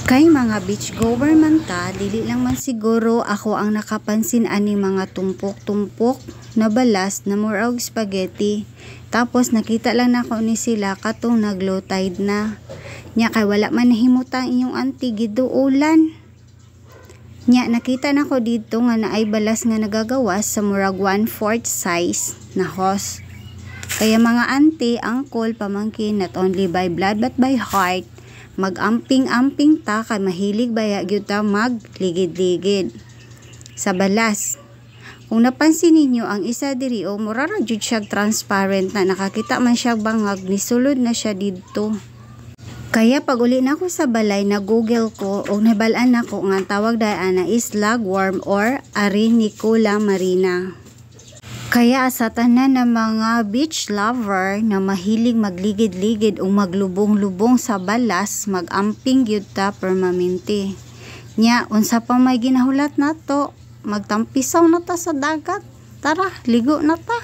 Kay mga beach goer man ta, dili lang man siguro ako ang nakapansin ani mga tumpok-tumpok na balas na mura og spaghetti. Tapos nakita lang nako ni sila katong nag-low tide na. Nya kay wala man nahimutang inyong auntie giduulan. Nya nakita nako dito nga naay balas nga nagagawas sa murag 1/4 size na hose. Kaya mga auntie, uncle, pamangkin, not only by blood but by heart, mag-amping-amping ta kay mahilig baya gyud ta magligid-ligid sa balas. Kung napansin ninyo ang isa diri o mura ra jud siya transparent na nakakita man siya bangag ni sulod na siya didto. Kaya pag uli na ako sa balay na google ko o nabalaan nako nga tawag daan na is lagworm or Arenicola marina. Kaya sa tanan ng mga beach lover na mahilig magligid-ligid o maglubong-lubong sa balas, mag-amping gyud ta permanente. Nya unsa pa may ginahulat nato, magtampisaw na ta sa dagat. Tara, ligo na ta.